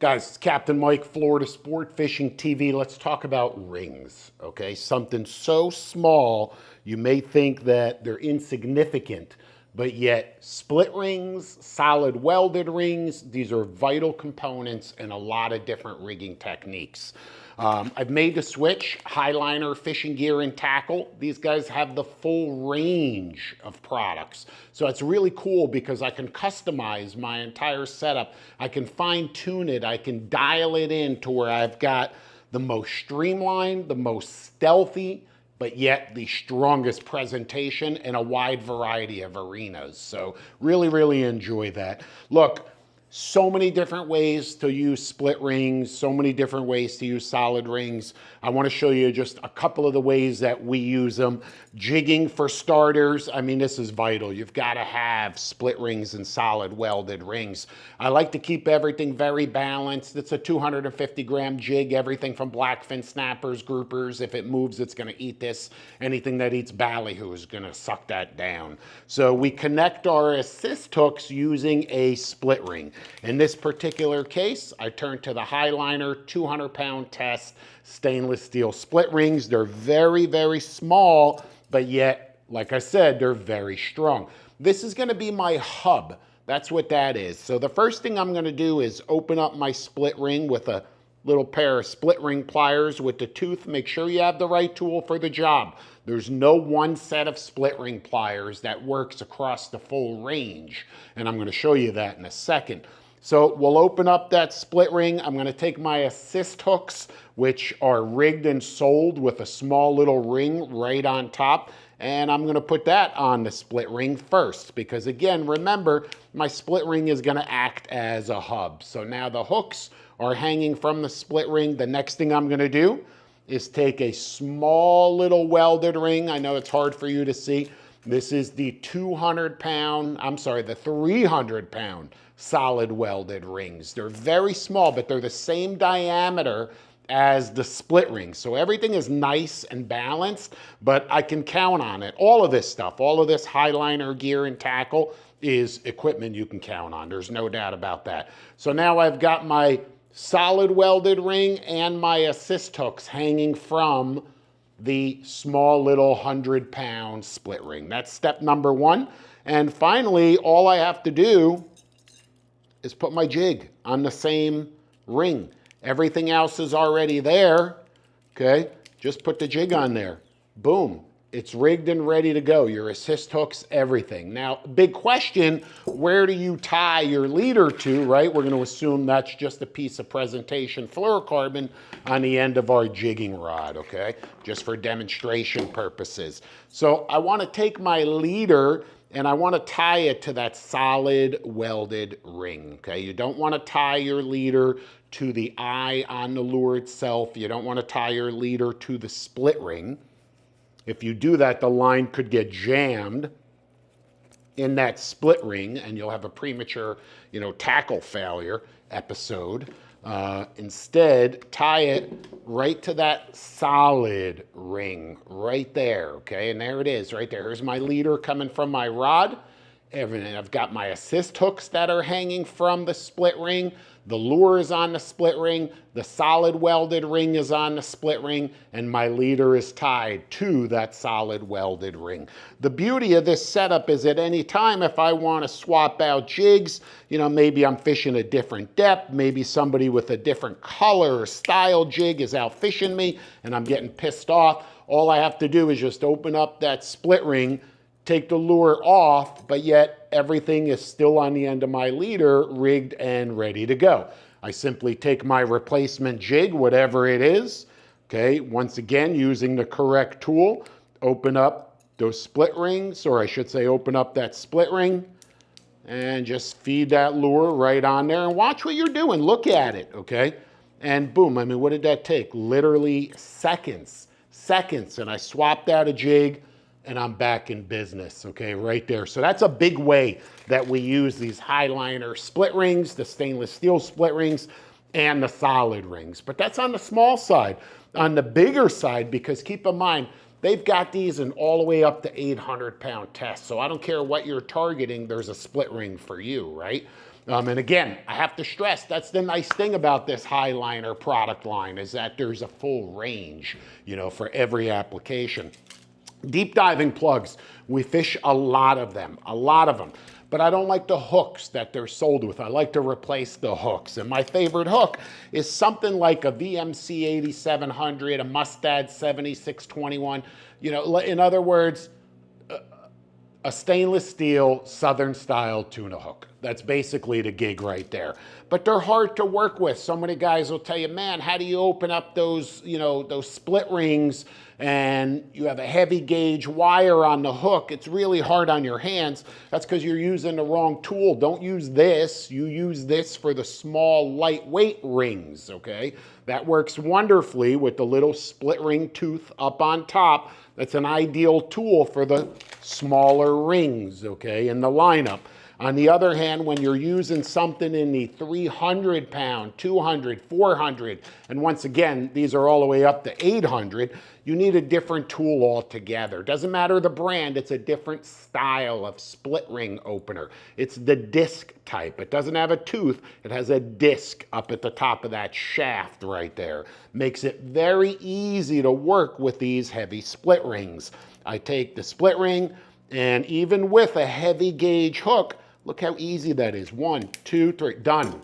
Guys, it's Captain Mike, Florida Sport Fishing TV. Let's talk about rings, okay? Something so small, you may think that they're insignificant, but yet split rings, solid welded rings, these are vital components in a lot of different rigging techniques. I've made the switch, Highliner, fishing gear, and tackle. These guys have the full range of products. So it's really cool because I can customize my entire setup. I can fine tune it. I can dial it in to where I've got the most streamlined, the most stealthy, but yet the strongest presentation in a wide variety of arenas. So really enjoy that. Look, so many different ways to use split rings, so many different ways to use solid rings. I want to show you just a couple of the ways that we use them. Jigging for starters, I mean, this is vital. You've got to have split rings and solid welded rings. I like to keep everything very balanced. It's a 250 gram jig, everything from blackfin snappers, groupers. If it moves, it's going to eat this. Anything that eats ballyhoo is going to suck that down. So we connect our assist hooks using a split ring. In this particular case, I turn to the Highliner 200-pound test stainless steel split rings. They're very small, but yet, like I said, they're very strong. This is going to be my hub. That's what that is. So the first thing I'm going to do is open up my split ring with a little pair of split ring pliers with the tooth. Make sure you have the right tool for the job. There's no one set of split ring pliers that works across the full range, and I'm going to show you that in a second. So we'll open up that split ring. I'm going to take my assist hooks, which are rigged and sold with a small little ring right on top, and I'm going to put that on the split ring first because, again, remember, my split ring is going to act as a hub. So now the hooks are hanging from the split ring. The next thing I'm going to do is take a small little welded ring. I know it's hard for you to see. This is the 300-pound solid welded rings. They're very small, but they're the same diameter as the split ring. So everything is nice and balanced, but I can count on it. All of this stuff, all of this Highliner gear and tackle is equipment you can count on. There's no doubt about that. So now I've got my solid welded ring and my assist hooks hanging from the small little 100-pound split ring. That's step number one. And finally, all I have to do is put my jig on the same ring. Everything else is already there, okay? Just put the jig on there. Boom. It's rigged and ready to go. Your assist hooks, everything. Now, big question, where do you tie your leader to, right? We're going to assume that's just a piece of presentation fluorocarbon on the end of our jigging rod, okay? Just for demonstration purposes. So I want to take my leader and I want to tie it to that solid welded ring, okay? You don't want to tie your leader to the eye on the lure itself. You don't want to tie your leader to the split ring. If you do that, the line could get jammed in that split ring and you'll have a premature, tackle failure episode. Instead, tie it right to that solid ring right there, okay? And there it is right there. Here's my leader coming from my rod. Everything. I've got my assist hooks that are hanging from the split ring. The lure is on the split ring. The solid welded ring is on the split ring. And my leader is tied to that solid welded ring. The beauty of this setup is at any time, if I want to swap out jigs, maybe I'm fishing a different depth. Maybe somebody with a different color or style jig is out fishing me and I'm getting pissed off. All I have to do is just open up that split ring, take the lure off, but yet everything is still on the end of my leader, rigged and ready to go. I simply take my replacement jig, whatever it is, okay, once again, using the correct tool, open up those split rings, or I should say open up that split ring, and just feed that lure right on there, and watch what you're doing. Look at it, okay? And boom, I mean, what did that take? Literally seconds, and I swapped out a jig, and I'm back in business, okay, right there. So that's a big way that we use these Highliner split rings, the stainless steel split rings, and the solid rings. But that's on the small side. On the bigger side, because keep in mind, they've got these in all the way up to 800-pound tests. So I don't care what you're targeting, there's a split ring for you, right? And again, I have to stress, that's the nice thing about this Highliner product line, is that there's a full range, for every application. Deep diving plugs, we fish a lot of them. But I don't like the hooks that they're sold with. I like to replace the hooks. And my favorite hook is something like a VMC 8700, a Mustad 7621. In other words, a stainless steel Southern style tuna hook. That's basically the gig right there. But they're hard to work with. So many guys will tell you, man, how do you open up those, those split rings and you have a heavy gauge wire on the hook? It's really hard on your hands. That's because you're using the wrong tool. Don't use this. You use this for the small, lightweight rings, okay? That works wonderfully with the little split ring tooth up on top. That's an ideal tool for the smaller rings, okay, in the lineup. On the other hand, when you're using something in the 300 pound, 200, 400, and once again, these are all the way up to 800, you need a different tool altogether. Doesn't matter the brand, it's a different style of split ring opener. It's the disc type. It doesn't have a tooth, it has a disc up at the top of that shaft right there. Makes it very easy to work with these heavy split rings. I take the split ring, and even with a heavy gauge hook, look how easy that is. 1, 2, 3, done.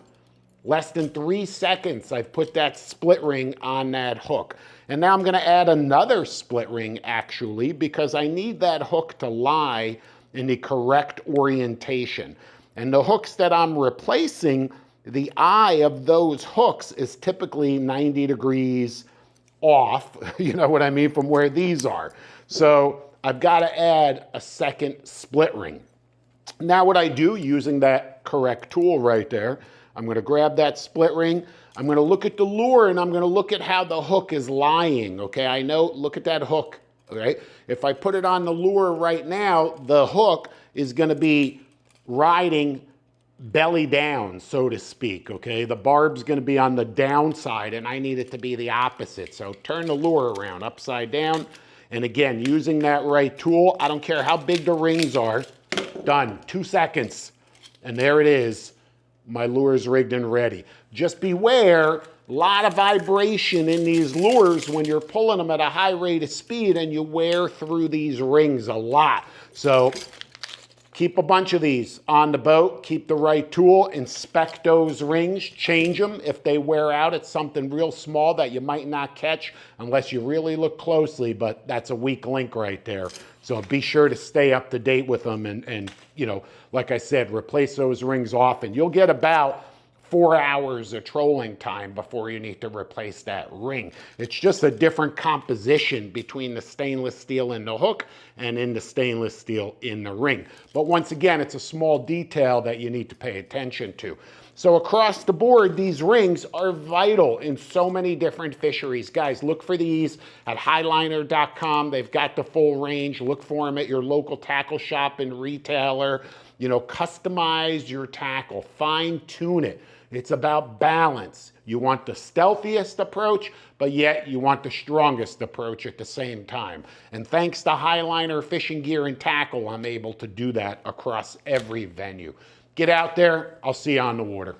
Less than 3 seconds, I've put that split ring on that hook. And now I'm gonna add another split ring actually, because I need that hook to lie in the correct orientation. And the hooks that I'm replacing, the eye of those hooks is typically 90 degrees off, you know what I mean, from where these are. So I've gotta add a second split ring. Now what I do, using that correct tool right there, I'm gonna grab that split ring, I'm gonna look at the lure, and I'm gonna look at how the hook is lying, okay? I know, look at that hook, okay? If I put it on the lure right now, the hook is gonna be riding belly down, so to speak, okay? The barb's gonna be on the downside, and I need it to be the opposite. So turn the lure around, upside down, and again, using that right tool, I don't care how big the rings are, done, 2 seconds, and there it is. My lure is rigged and ready. Just beware, a lot of vibration in these lures when you're pulling them at a high rate of speed and you wear through these rings a lot. So keep a bunch of these on the boat, keep the right tool, inspect those rings, change them. If they wear out, it's something real small that you might not catch unless you really look closely, but that's a weak link right there. So be sure to stay up to date with them and like I said, replace those rings often. You'll get about 4 hours of trolling time before you need to replace that ring. It's just a different composition between the stainless steel in the hook and in the stainless steel in the ring. But once again, it's a small detail that you need to pay attention to. So across the board, these rings are vital in so many different fisheries. Guys, look for these at highliner.com. They've got the full range. Look for them at your local tackle shop and retailer. Customize your tackle, fine tune it. It's about balance. You want the stealthiest approach, but yet you want the strongest approach at the same time. And thanks to Highliner Fishing Gear and Tackle, I'm able to do that across every venue. Get out there. I'll see you on the water.